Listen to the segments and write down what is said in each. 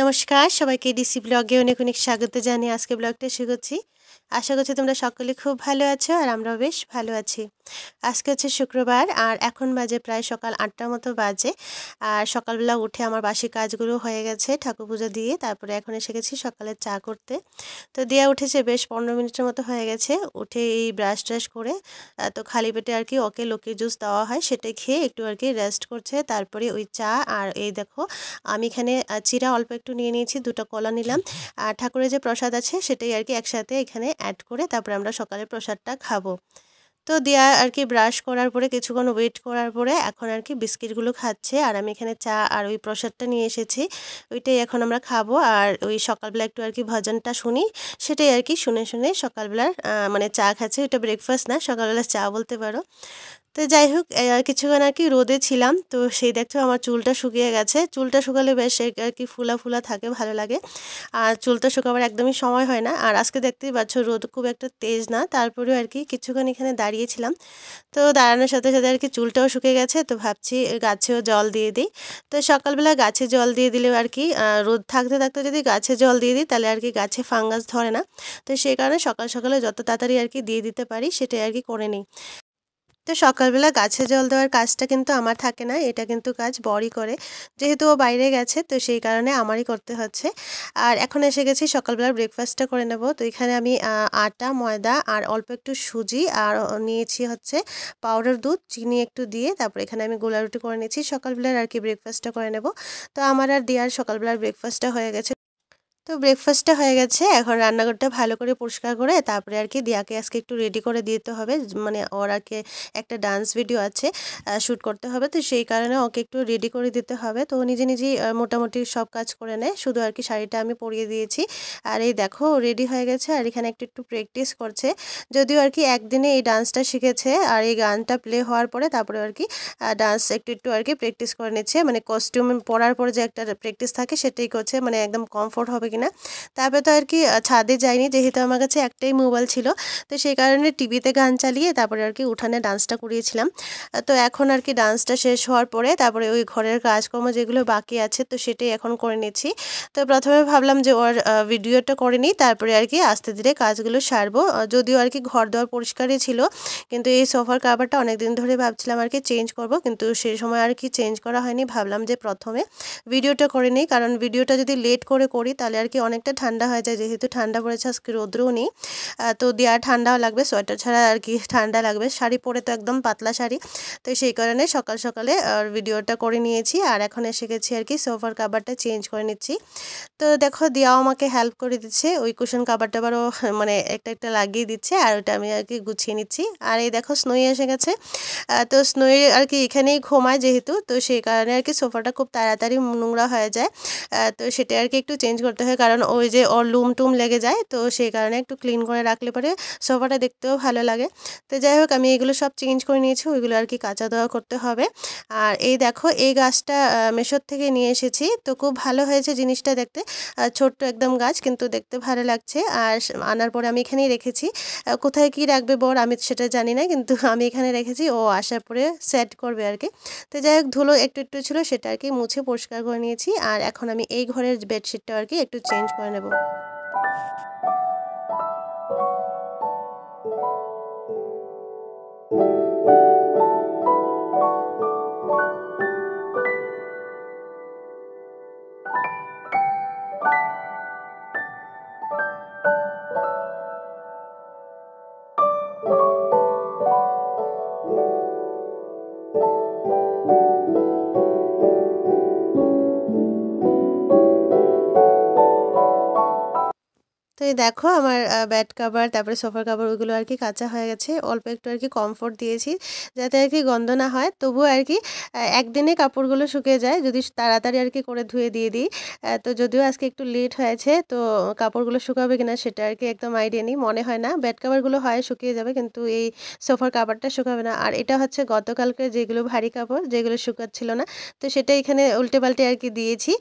নমস্কার সবাইকে ডিসি ব্লগে অনেক অনেক স্বাগত জানিয়ে আজকে ব্লগটা শুরু করছি। আশা করছি তোমরা সকলে খুব ভালো আছো আর আমরাও বেশ ভালো আছি। আজকে হচ্ছে শুক্রবার আর এখন বাজে প্রায় সকাল ৮টার মতো বাজে। আর সকালবেলা উঠে আমার বাসি কাজগুলো হয়ে গেছে ঠাকুর পুজো দিয়ে, তারপরে এখন এসে গেছি সকালে চা করতে। তো দিয়া উঠেছে বেশ ১৫ মিনিটের মতো হয়ে গেছে। উঠে এই ব্রাশ ট্রাশ করে তো খালি পেটে আর কি ওকে লক্ষ্মী জুস দেওয়া হয়, সেটাই খেয়ে একটু আর কি রেস্ট করছে। তারপরে ওই চা আর এই দেখো আমি এখানে চিরা অল্প একটু নিয়ে নিয়েছি, 2টা কলা নিলাম। আর ঠাকুরের যে প্রসাদ আছে সেটাই আর কি একসাথে এখানে অ্যাড করে তারপরে আমরা সকালে প্রসাদটা খাবো। তো দিয়া আর কি ব্রাশ করার পরে কিছুক্ষণ ওয়েট করার পরে এখন আর কি বিস্কিটগুলো খাচ্ছে, আর আমি এখানে চা আর ওই প্রসাদটা নিয়ে এসেছি, ওইটাই এখন আমরা খাবো। আর ওই সকালবেলা একটু আর কি ভজনটা শুনি, সেটাই আর কি শুনে শুনে সকালবেলার মানে চা খাচ্ছে। ওইটা ব্রেকফাস্ট না, সকালবেলা চা বলতে পারো। তো যাই হোক কিছুক্ষণ আর কি রোদে ছিলাম, তো সেই দেখছো আমার চুলটা শুকিয়ে গেছে। চুলটা শুকালে বেশ আর কি ফুলা ফুলা থাকে, ভালো লাগে। আর চুলটা শুকাবার একদমই সময় হয় না। আর আজকে দেখতেই পাচ্ছ রোদ খুব একটা তেজ না, তারপরেও আর কি কিছুক্ষণ এখানে দাঁড়িয়েছিলাম। তো দাঁড়ানোর সাথে সাথে আর কি চুলটাও শুকিয়ে গেছে, তো ভাবছি গাছেও জল দিয়ে দিই। তো সকালবেলা গাছে জল দিয়ে দিলেও আর কি রোদ থাকতে থাকতে যদি গাছে জল দিয়ে দিই তাহলে আর কি গাছে ফাঙ্গাস ধরে না। তো সেই কারণে সকাল সকালে যত তাড়াতাড়ি আর কি দিয়ে দিতে পারি সেটাই আর কি করে নিই। তো সকালবেলা গাছে জল দেওয়ার কাজটা কিন্তু আমার থাকে না, এটা কিন্তু কাজ বরই করে, যেহেতু ও বাইরে গেছে তো সেই কারণে আমারই করতে হচ্ছে। আর এখন এসে গেছি সকালবেলার ব্রেকফাস্টটা করে নেব। তো এখানে আমি আটা, ময়দা আর অল্প একটু সুজি আর নিয়েছি হচ্ছে পাউডার দুধ, চিনি একটু দিয়ে তারপর এখানে আমি গোলা রুটি করে নিয়েছি সকালবেলার আর কি ব্রেকফাস্টটা করে নেব। তো আমার আর দিয়ার সকালবেলার ব্রেকফাস্টটা হয়ে গেছে। তো ব্রেকফাস্টটা হয়ে গেছে, এখন রান্নাঘরটা ভালো করে পরিষ্কার করে তারপরে আর কি দিয়াকে আজকে একটু রেডি করে দিতে হবে। মানে ওর আর কি একটা ডান্স ভিডিও আছে, শ্যুট করতে হবে, তো সেই কারণে ওকে একটু রেডি করে দিতে হবে। তো ও নিজে নিজেই মোটামুটি সব কাজ করে নেয়, শুধু আর কি শাড়িটা আমি পরিয়ে দিয়েছি। আর এই দেখো রেডি হয়ে গেছে আর এখানে একটু একটু প্র্যাকটিস করছে। যদিও আর কি একদিনে এই ডান্সটা শিখেছে, আর এই গানটা প্লে হওয়ার পরে তারপরে আর কি ডান্স একটু একটু আর কি প্র্যাকটিস করে নিচ্ছে। মানে কস্টিউম পরার পরে যে একটা প্র্যাকটিস থাকে সেটাই করছে, মানে একদম কমফোর্ট হবে কিনা। তারপরে তো আর কি ছাদে যাইনি, যেহেতু আমার কাছে একটাই মোবাইল ছিল, তো সেই কারণে টিভিতে গান চালিয়ে তারপরে আর কি উঠানে ডান্সটা করিয়েছিলাম। তো এখন আর কি ডান্সটা শেষ হওয়ার পরে তারপরে ওই ঘরের কাজকর্ম যেগুলো বাকি আছে তো সেটাই এখন করে নিচ্ছি। তো প্রথমে ভাবলাম যে ওর ভিডিওটা করে নিই, তারপরে আর কি আস্তে ধীরে কাজগুলো সারবো। যদিও আর কি ঘর দেওয়ার পরিষ্কারই ছিল, কিন্তু এই সোফার কাভারটা অনেকদিন ধরে ভাবছিলাম আর কি চেঞ্জ করব, কিন্তু সেই সময় আর কি চেঞ্জ করা হয়নি। ভাবলাম যে প্রথমে ভিডিওটা করে নিই, কারণ ভিডিওটা যদি লেট করে করি তাহলে আর কি অনেকটা ঠান্ডা হয়ে যায়, যেহেতু ঠান্ডা পড়েছে আজকে রোদ্রও নেই। তো দেওয়া ঠান্ডাও লাগবে, সোয়েটার ছাড়া আর কি ঠান্ডা লাগবে, শাড়ি পরে তো একদম পাতলা শাড়ি। তো সেই কারণে সকাল সকালে ভিডিওটা করে নিয়েছি, আর এখন এসে গেছি আর কি সোফার কাভারটা চেঞ্জ করে নিচ্ছি। তো দেখো দিয়াও আমাকে হেল্প করে দিচ্ছে, ওই কুশন কাভারটা আবারও মানে একটা একটা লাগিয়ে দিচ্ছে, আর ওটা আমি আর কি গুছিয়ে নিচ্ছি। আর এই দেখো স্নোই এসে গেছে। তো স্নোই আর কি এখানেই ঘুমায় যেহেতু, তো সেই কারণে আর কি সোফাটা খুব তাড়াতাড়ি নোংরা হয়ে যায়। তো সেটা আর কি একটু চেঞ্জ করতে হয়, কারণ ওই যে ওর লুম টুম লেগে যায়, তো সেই কারণে একটু ক্লিন করে রাখলে পরে সোফাটা দেখতেও ভালো লাগে। তো যাই হোক আমি এগুলো সব চেঞ্জ করে নিয়েছি, ওইগুলো আর কি কাঁচা দেওয়া করতে হবে। আর এই দেখো এই গাছটা মেশোর থেকে নিয়ে এসেছি, তো খুব ভালো হয়েছে জিনিসটা দেখতে। ছোট্ট একদম গাছ, কিন্তু দেখতে ভালো লাগছে। আর আনার পরে আমি এখানেই রেখেছি, কোথায় কি রাখবে বর আমি সেটা জানি না, কিন্তু আমি এখানে রেখেছি, ও আসার পরে সেট করবে আর কি। তো যাই হোক ধুলো একটু একটু ছিল সেটা আর কি মুছে পরিষ্কার করে নিয়েছি, আর এখন আমি এই ঘরের বেডশিটটা আর কি একটু চেঞ্জ করে নেব। তো এই দেখো আমার বেড কাভার তারপরে সোফার কাভার ওইগুলো আর কি কাঁচা হয়ে গেছে, অল্প একটু আর কি কমফোর্ট দিয়েছি যাতে আর কি গন্ধ না হয়। তবুও আর কি একদিনে কাপড়গুলো শুকিয়ে যায় যদি তাড়াতাড়ি আর কি করে ধুয়ে দিয়ে দিই। তো যদিও আজকে একটু লেট হয়েছে, তো কাপড়গুলো শুকাবে কিনা সেটা আর কি একদম আইডিয়া নেই, মনে হয় না। বেড কাভারগুলো হয় শুকিয়ে যাবে, কিন্তু এই সোফার কাভারটা শুকাবে না। আর এটা হচ্ছে গতকালকে যেগুলো ভারী কাপড় যেগুলো শুকাচ্ছিল না, তো সেটা এখানে উল্টে পাল্টে আর কি দিয়েছি।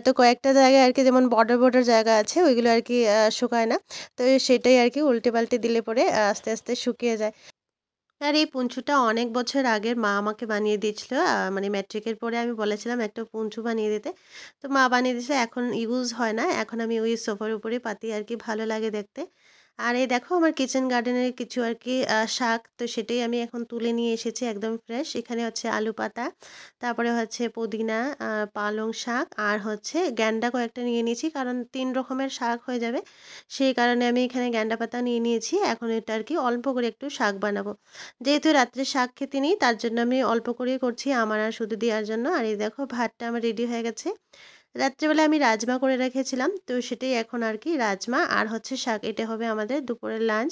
তো কয়েকটা জায়গায় আর কি যেমন বর্ডার বর্ডার জায়গা আছে ওইগুলো আর কি শুকায় না, তো সেটাই আর কি উল্টে পাল্টে দিলে পরে আস্তে আস্তে শুকিয়ে যায়। আর এই পুঞ্চুটা অনেক বছর আগের মা আমাকে বানিয়ে দিয়েছিল। মানে ম্যাট্রিকের পরে আমি বলেছিলাম একটা পুঞ্চু বানিয়ে দিতে। তো মা বানিয়ে দিয়েছে, এখন ইউজ হয় না। এখন আমি ওই সোফার উপরে পাতি আরকি, ভালো লাগে দেখতে। আর এই দেখো আমার কিচেন গার্ডেনের কিছু আরকি শাক, তো সেটাই আমি এখন তুলে নিয়ে এসেছি একদম ফ্রেশ। এখানে হচ্ছে আলু পাতা, তারপরে হচ্ছে পুদিনা, পালং শাক আর হচ্ছে গ্যান্ডা কয়েকটা নিয়ে নিয়েছি। কারণ ৩ রকমের শাক হয়ে যাবে। সেই কারণে আমি এখানে গ্যান্ডা পাতা নিয়ে নিয়েছি। এখন এটা আরকি অল্প করে একটু শাক বানাবো। যেহেতু রাত্রে শাক খেতে নেই, তার জন্য আমি অল্প করেই করছি আমার আর শুধু দেওয়ার জন্য। আর এই দেখো ভাতটা আমার রেডি হয়ে গেছে। রাত্রেবেলা আমি রাজমা করে রেখেছিলাম, তো সেটাই এখন আর কি, রাজমা আর হচ্ছে শাক, এটা হবে আমাদের দুপুরের লাঞ্চ।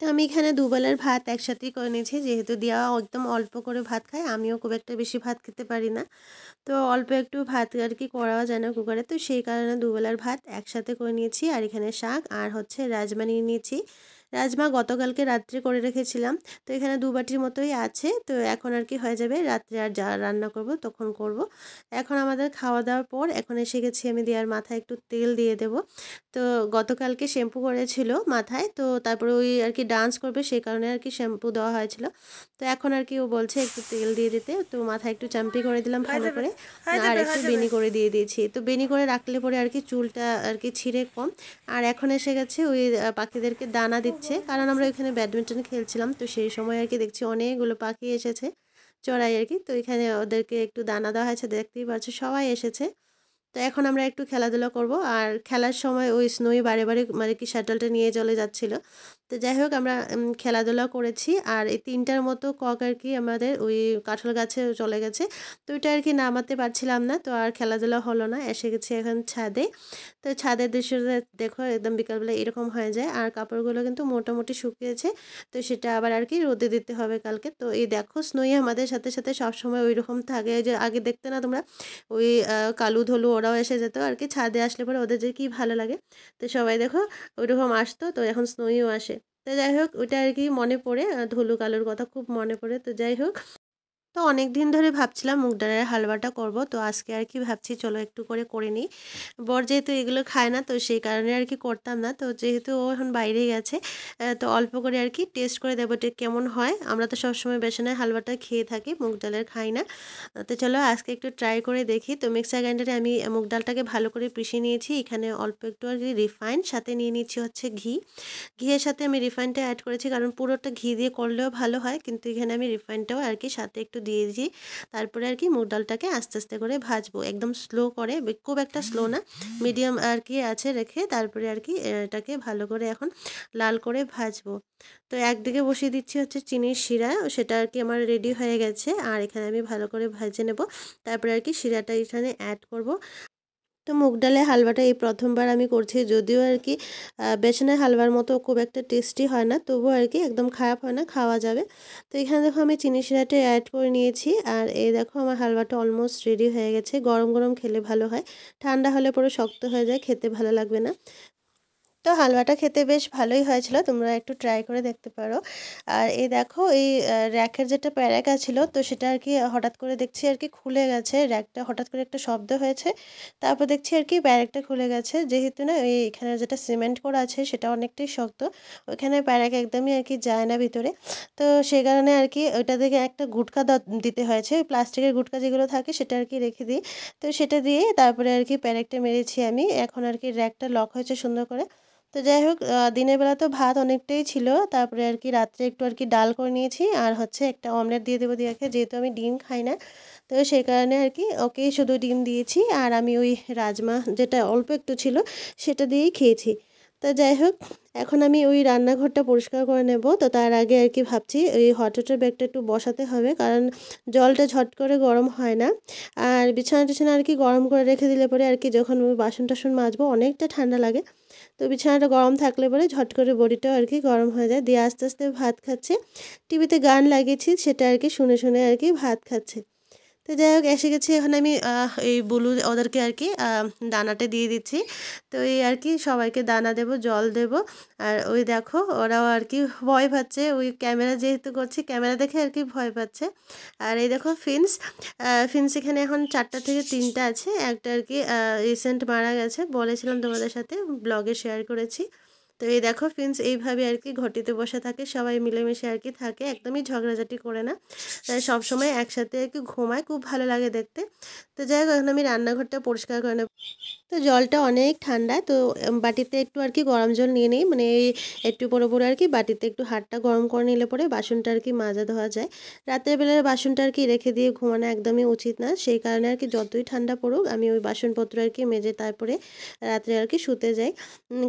তো আমি এখানে দুবেলার ভাত একসাথেই করে নিয়েছি, যেহেতু দেওয়া একদম অল্প করে ভাত খায়, আমিও খুব একটা বেশি ভাত খেতে পারি না। তো অল্প একটু ভাত আর কি করাও যায় না কুকারে, তো সেই কারণে দুবেলার ভাত একসাথে করে নিয়েছি। আর এখানে শাক আর হচ্ছে রাজমা নিয়ে নিয়েছি। রাজমা গতকালকে রাত্রে করে রেখেছিলাম, তো এখানে ২ বাটির মতোই আছে। তো এখন আর কি হয়ে যাবে, রাত্রে আর যা রান্না করব তখন করব। এখন আমাদের খাওয়া দাওয়ার পর এখন এসে গেছি আমি দেওয়ার মাথায় একটু তেল দিয়ে দেব। তো গতকালকে শ্যাম্পু করেছিল মাথায়, তো তারপরে ওই আর কি ডান্স করবে, সেই কারণে আর কি শ্যাম্পু দেওয়া হয়েছিল। তো এখন আর কি ও বলছে একটু তেল দিয়ে দিতে, তো মাথায় একটু চাম্পি করে দিলাম ভালো করে। আর একটু বেনি করে দিয়ে দিয়েছি, তো বেনি করে রাখলে পরে আর কি চুলটা আর কি ছিঁড়ে কম। আর এখন এসে গেছে ওই পাখিদেরকে দানা দিচ্ছে, কারণ আমরা ওইখানে ব্যাডমিন্টন খেলছিলাম, তো সেই সময় আর কি দেখছি অনেকগুলো পাখি এসেছে চড়াই আর কি। তো এখানে ওদেরকে একটু দানা দেওয়া হয়েছে, দেখতেই পাচ্ছ সবাই এসেছে। তো এখন আমরা একটু খেলাধুলা করব। আর খেলার সময় ওই স্নোই বারে বারে মানে কি শাটলটা নিয়ে চলে যাচ্ছিল। তো যাই হোক আমরা খেলাধুলা করেছি। আর এই ৩টার মতো কক আর কি আমাদের ওই কাঁঠাল গাছে চলে গেছে। তো ওইটা আর কি নামাতে পারছিলাম না, তো আর খেলাধুলা হলো না। এসে গেছি এখন ছাদে। তো ছাদের দৃশ্যটা দেখো, একদম বিকালবেলা এরকম হয়ে যায়। আর কাপড়গুলো কিন্তু মোটামুটি শুকিয়েছে, তো সেটা আবার আর কি রোদে দিতে হবে কালকে। তো এই দেখো স্নোই আমাদের সাথে সাথে সবসময় ওই রকম থাকে, যে আগে দেখতে না তোমরা ওই কালু ধলু ওরাও এসে যেত আর কি, ছাদে আসলে পরে ওদের যে কি ভালো লাগে। তো সবাই দেখো ওইরকম আসতো, তো এখন স্নোইও আসে। তো যাই হোক ওইটা আর কি মনে পড়ে, ধলু কালুর কথা খুব মনে পড়ে। তো যাই হোক, তো অনেক দিন ধরে ভাবছিলাম মুগ ডালের হালুয়াটা করব, তো আজকে আর কি ভাবছি চলো একটু করে নিই। বর যেহেতু এগুলো খায় না, তো সেই কারণে আর কি করতাম না। তো যেহেতু ও এখন বাইরে গেছে, তো অল্প করে আর কি টেস্ট করে দেবো এটা কেমন হয়। আমরা তো সবসময় বেসনের হালুয়াটা খেয়ে থাকি, মুগ ডালের খাই না। তো চলো আজকে একটু ট্রাই করে দেখি। তো মিক্সার গ্রাইন্ডারে আমি মুগ ডালটাকে ভালো করে পিষে নিয়েছি। এখানে অল্প একটু আর কি রিফাইন্ড, সাথে নিয়ে নিচ্ছি হচ্ছে ঘি। ঘিয়ের সাথে আমি রিফাইনটা অ্যাড করেছি, কারণ পুরোটা ঘি দিয়ে করলেও ভালো হয়, কিন্তু এখানে আমি রিফাইনটাও আর কি সাথে একটু দিয়েছি। তারপরে আর কি মুগ ডালটাকে আস্তে আস্তে করে ভাজবো, একদম স্লো করে, খুব একটা স্লো না, মিডিয়াম আর কি আছে রেখে তারপরে আর কি এটাকে ভালো করে এখন লাল করে ভাজবো। তো একদিকে বসিয়ে দিচ্ছি হচ্ছে চিনির শিরা, সেটা আর কি আমার রেডি হয়ে গেছে। আর এখানে আমি ভালো করে ভেজে নেব, তারপরে আর কি শিরাটা এখানে অ্যাড করব। তো মুগ ডালের হালুয়াটা এই প্রথমবার আমি করছি, যদিও আর কি বেসনের হালুয়ার মতো খুব একটা টেস্টি হয় না, তবুও আর কি একদম খারাপ হয় না, খাওয়া যাবে। তো এখানে দেখো আমি চিনি শিরাটা অ্যাড করে নিয়েছি। আর এই দেখো আমার হালুয়াটা অলমোস্ট রেডি হয়ে গেছে। গরম গরম খেলে ভালো হয়, ঠান্ডা হলে পুরো শক্ত হয়ে যায়, খেতে ভালো লাগবে না। তো হালুয়াটা খেতে বেশ ভালোই হয়েছিল, তোমরা একটু ট্রাই করে দেখতে পারো। আর এই দেখো এই র্যাকের যেটা প্যারাকা ছিল, তো সেটা আর কি হঠাৎ করে দেখছি আর কি খুলে গেছে, র্যাকটা হঠাৎ করে একটা শব্দ হয়েছে, তারপর দেখছি আর কি প্যারাকটা খুলে গেছে। যেহেতু না এই এখানে যেটা সিমেন্ট করা আছে সেটা অনেকটাই শক্ত, ওইখানে প্যারাক একদমই আর কি যায় না ভিতরে। তো সেই কারণে আর কি ওইটা থেকে একটা গুটকা দিতে হয়েছে, ওই প্লাস্টিকের গুটকা যেগুলো থাকে সেটা আর কি রেখে দিই। তো সেটা দিয়ে তারপরে আর কি প্যারাকটা মেরেছি আমি। এখন আর কি র্যাকটা লক হয়েছে সুন্দর করে। তো যাই হোক, দিনের বেলা তো ভাত অনেকটাই ছিল, তারপরে আর কি রাত্রে একটু আর কি ডাল করে নিয়েছি, আর হচ্ছে একটা অমলেট দিয়ে দেবো দিয়াকে, যেহেতু আমি ডিম খাই না। তো সেই কারণে আর কি ওকেই শুধু ডিম দিয়েছি, আর আমি ওই রাজমা যেটা অল্প একটু ছিল সেটা দিয়েই খেয়েছি। তো যাই হোক, এখন আমি ওই রান্নাঘরটা পরিষ্কার করে নেব। তো তার আগে আর কি ভাবছি ওই হট ওয়াটার ব্যাগটা একটু বসাতে হবে, কারণ জলটা ঝট করে গরম হয় না। আর বিছানা টিছানা আর কি গরম করে রেখে দিলে পরে আর কি যখন ওই বাসন টাসন মাজবো অনেকটা ঠান্ডা লাগে। তো বিছানাটা গরম থাকলে পরে ঝট করে বডিটাও আর কি গরম হয়ে যায়, দিয়ে আস্তে আস্তে ভাত খাচ্ছে। টিভিতে গান লাগিয়েছি, সেটা আর কি শুনে শুনে আর কি ভাত খাচ্ছে। তো যাই হোক এসে গেছি, এখন আমি এই বুলু ওদেরকে আর কি দানাটা দিয়ে দিচ্ছি। তো এই আর কি সবাইকে দানা দেব, জল দেব। আর ওই দেখো ওরাও আর কি ভয় পাচ্ছে, ওই ক্যামেরা যেহেতু করছি, ক্যামেরা দেখে আর কি ভয় পাচ্ছে। আর এই দেখো ফিন্স, ফিন্স এখানে এখন 4টা থেকে 3টা আছে। একটা আর কি রিসেন্ট মারা গেছে, বলেছিলাম তোমাদের সাথে, ব্লগে শেয়ার করেছি। তো এই দেখো ফ্রেন্ডস, এইভাবে আর কি ঘটিতে বসে থাকে, সবাই মিলেমিশে আর কি থাকে, একদমই ঝগড়াঝাটি করে না। তাই সবসময় একসাথে আর কি ঘুমায়, খুব ভালো লাগে দেখতে। তো যাই হোক, এখন আমি রান্নাঘরটা পরিষ্কার করে নেব। তো জলটা অনেক ঠান্ডা, তো বাটিতে একটু আর কি গরম জল নিয়ে নিই, মানে এই একটু পরে পরে আর কি বাটিতে একটু হাতটা গরম করে নিলে পরে বাসনটা আর কি মাজা ধোয়া যায়। রাতের বেলার বাসনটা আর কি রেখে দিয়ে ঘুমানো একদমই উচিত না, সেই কারণে আর কি যতই ঠান্ডা পড়ুক আমি ওই বাসনপত্র আর কি মেজে তারপরে রাত্রে আর কি শুতে যাই।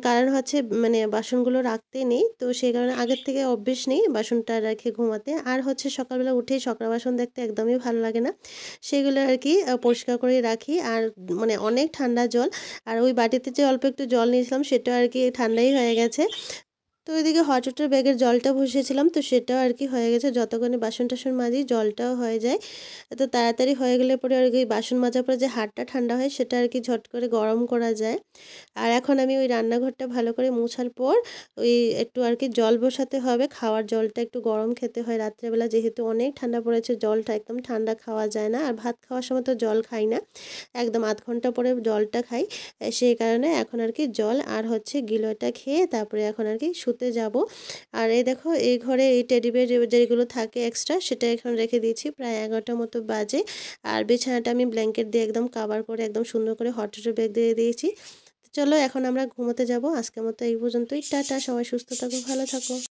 কারণ হচ্ছে মানে বাসনগুলো রাখতে নেই, তো সেই কারণে আগের থেকে অভ্যেস নেই বাসনটা রেখে ঘুমাতে। আর হচ্ছে সকালবেলা উঠেই সকাল বাসন দেখতে একদমই ভালো লাগে না, সেগুলো আর কি পরিষ্কার করে রাখি। আর মানে অনেক ঠান্ডা জল, আর ওই বাটিতে যে অল্প একটু জল নিয়েছিলাম সেটা আর কি ঠান্ডাই হয়ে গেছে। তো ওইদিকে হট ওয়াটার ব্যাগের জলটা বসিয়েছিলাম, তো সেটাও আর কি হয়ে গেছে, যতক্ষণে বাসন টাসন মাজি জলটাও হয়ে যায়। তো তাড়াতাড়ি হয়ে গেলে পরে আর কি বাসন মাজার পরে যে হাতটা ঠান্ডা হয় সেটা আর কি ঝট করে গরম করা যায়। আর এখন আমি ওই রান্নাঘরটা ভালো করে মোছার পর ওই একটু আর কি জল বসাতে হবে, খাওয়ার জলটা একটু গরম খেতে হয় রাত্রেবেলা, যেহেতু অনেক ঠান্ডা পড়েছে, জলটা একদম ঠান্ডা খাওয়া যায় না। আর ভাত খাওয়ার সময় তো জল খাই না, একদম আধ ঘন্টা পরে জলটা খাই। সেই কারণে এখন আর কি জল আর হচ্ছে গিলোটা খেয়ে তারপরে এখন আর কি শুতে যাব। আর এই দেখো এই ঘরে এই টেডি বিয়ার যেগুলো থাকে এক্সট্রা, সেটা এখন রেখে দিয়েছি, প্রায় 11টা মতো বাজে। আর বিছানাটা আমি ব্ল্যাঙ্কেট দিয়ে একদম কাভার করে একদম সুন্দর করে হট ওয়াটার ব্যাগ দিয়ে দিয়েছি। চলো এখন আমরা ঘুমোতে যাব। আজকের মতো এই পর্যন্তই, টাটা, সবাই সুস্থ থাকো, ভালো থাকো।